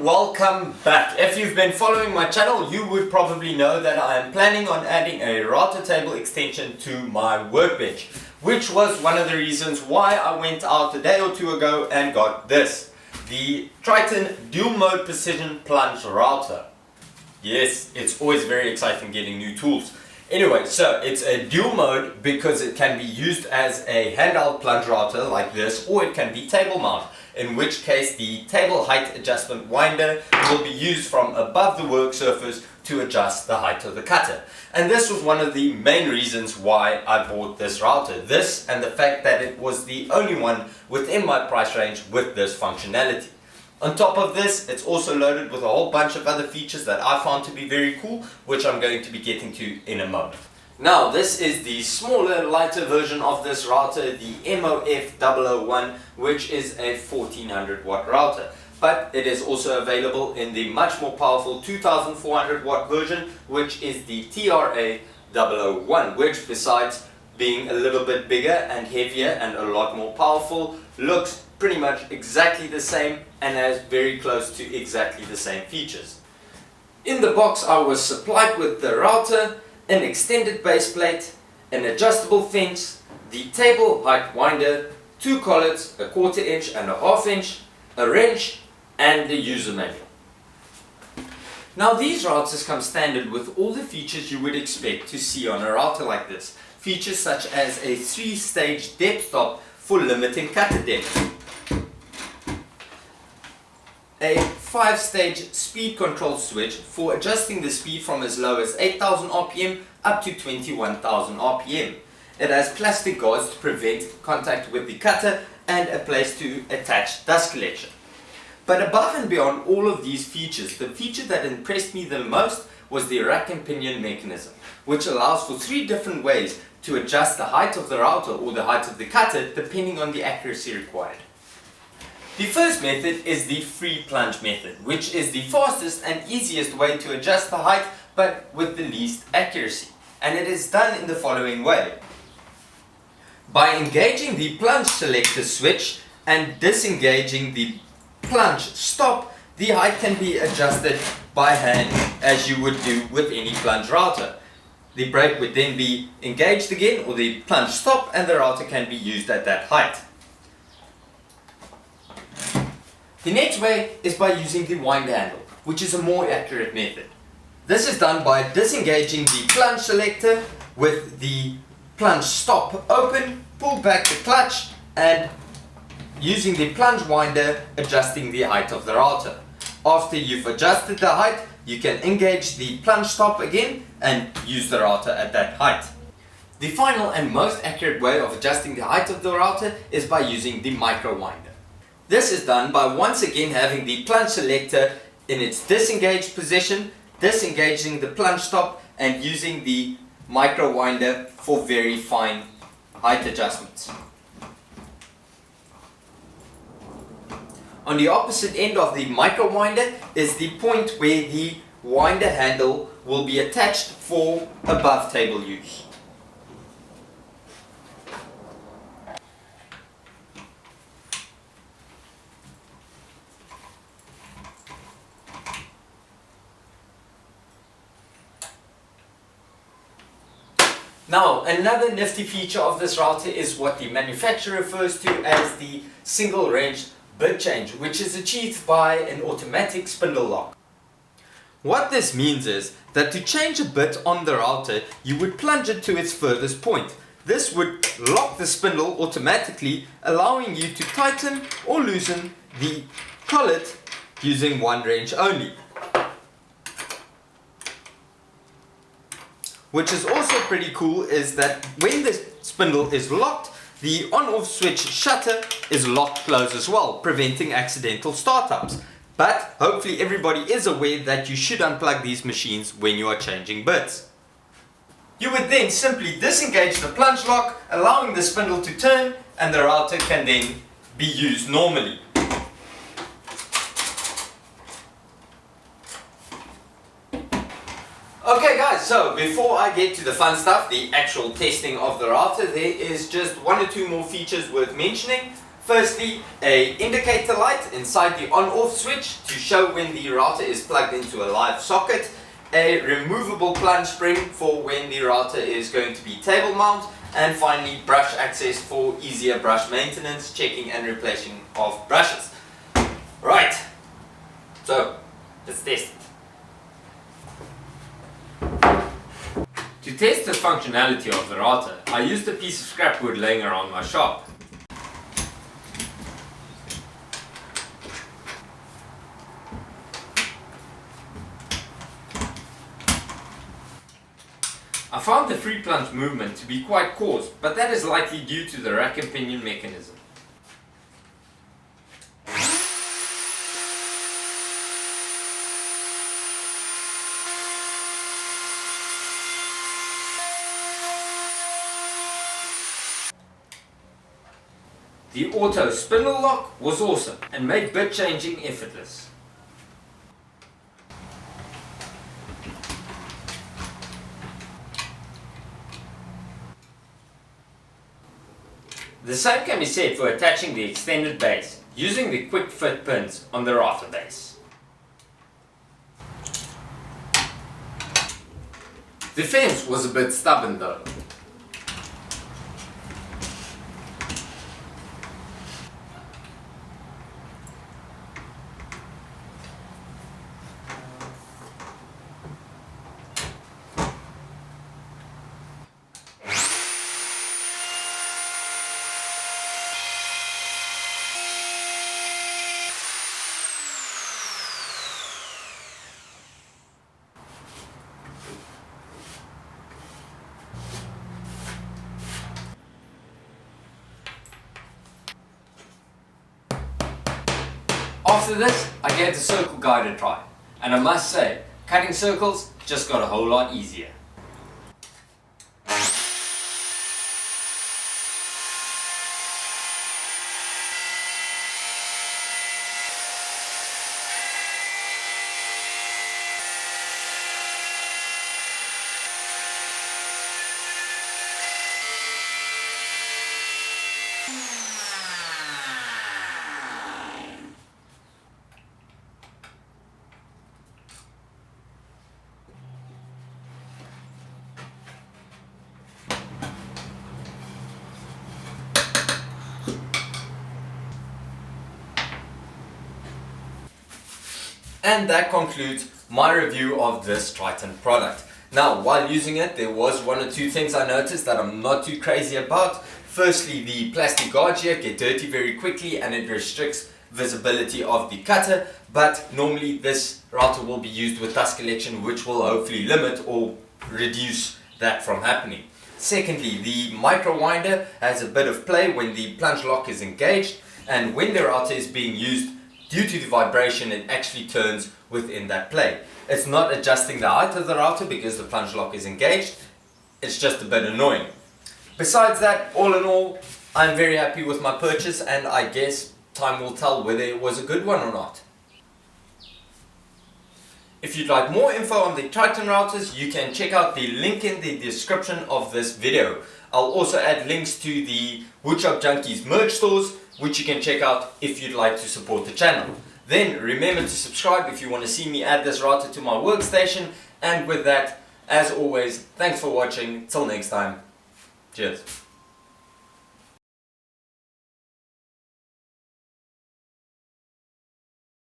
and welcome back. If you've been following my channel, you would probably know that I am planning on adding a router table extension to my workbench, which was one of the reasons why I went out a day or two ago and got this, the Triton dual mode precision plunge router. Yes, it's always very exciting getting new tools. Anyway, so it's a dual mode because it can be used as a handheld plunge router like this, or it can be table mount, in which case the table height adjustment winder will be used from above the work surface to adjust the height of the cutter. And this was one of the main reasons why I bought this router. This and the fact that it was the only one within my price range with this functionality. On top of this, it's also loaded with a whole bunch of other features that I found to be very cool, which I'm going to be getting to in a moment. Now, this is the smaller, lighter version of this router, the MOF001, which is a 1400 watt router. But it is also available in the much more powerful 2400 watt version, which is the TRA001, which besides being a little bit bigger and heavier and a lot more powerful, looks pretty much exactly the same and has very close to exactly the same features. In the box I was supplied with the router, an extended base plate, an adjustable fence, the table height winder, two collets, a 1/4 inch and a 1/2 inch, a wrench and the user manual. Now these routers come standard with all the features you would expect to see on a router like this. Features such as a 3-stage depth stop for limiting cutter depth, a 5-stage speed control switch for adjusting the speed from as low as 8,000 RPM up to 21,000 RPM. It has plastic guards to prevent contact with the cutter and a place to attach dust collection. But above and beyond all of these features, the feature that impressed me the most was the rack and pinion mechanism, which allows for 3 different ways to adjust the height of the router or the height of the cutter depending on the accuracy required. The first method is the free plunge method, which is the fastest and easiest way to adjust the height but with the least accuracy. And it is done in the following way. By engaging the plunge selector switch and disengaging the plunge stop, the height can be adjusted by hand as you would do with any plunge router. The brake would then be engaged again, or the plunge stop, and the router can be used at that height. The next way is by using the winder handle, which is a more accurate method. This is done by disengaging the plunge selector with the plunge stop open, pull back the clutch and using the plunge winder adjusting the height of the router. After you've adjusted the height, you can engage the plunge stop again and use the router at that height. The final and most accurate way of adjusting the height of the router is by using the micro winder. This is done by once again having the plunge selector in its disengaged position, disengaging the plunge stop and using the micro winder for very fine height adjustments. On the opposite end of the micro winder is the point where the winder handle will be attached for above table use. Now, another nifty feature of this router is what the manufacturer refers to as the single range bit change, which is achieved by an automatic spindle lock. What this means is that to change a bit on the router, you would plunge it to its furthest point. This would lock the spindle automatically, allowing you to tighten or loosen the collet using one wrench only. Which is also pretty cool is that when the spindle is locked, the on-off switch shutter is locked closed as well, preventing accidental startups. But hopefully everybody is aware that you should unplug these machines when you are changing bits. You would then simply disengage the plunge lock, allowing the spindle to turn, and the router can then be used normally. Okay guys, so before I get to the fun stuff, the actual testing of the router, there is just 1 or 2 more features worth mentioning. Firstly, a indicator light inside the on-off switch to show when the router is plugged into a live socket, a removable plunge spring for when the router is going to be table mount, and finally brush access for easier brush maintenance, checking and replacing of brushes. Right, so let's test it. To test the functionality of the router, I used a piece of scrap wood laying around my shop. I found the free plunge movement to be quite coarse, but that is likely due to the rack and pinion mechanism. The auto spindle lock was awesome and made bit changing effortless. The same can be said for attaching the extended base using the quick fit pins on the router base. The fence was a bit stubborn though. After this, I gave the circle guide a try, and I must say, cutting circles just got a whole lot easier. And that concludes my review of this Triton product. Now, while using it, there was one or two things I noticed that I'm not too crazy about. Firstly, the plastic guards here get dirty very quickly and it restricts visibility of the cutter, but normally this router will be used with dust collection, which will hopefully limit or reduce that from happening. Secondly, the micro winder has a bit of play when the plunge lock is engaged, and when the router is being used, due to the vibration, it actually turns within that play. It's not adjusting the height of the router because the plunge lock is engaged. It's just a bit annoying. Besides that, all in all, I'm very happy with my purchase, and I guess time will tell whether it was a good one or not. If you'd like more info on the Triton routers, you can check out the link in the description of this video. I'll also add links to the Woodshop Junkies merch stores, which you can check out if you'd like to support the channel. Then remember to subscribe if you want to see me add this router to my workstation. And with that, as always, thanks for watching. Till next time, cheers.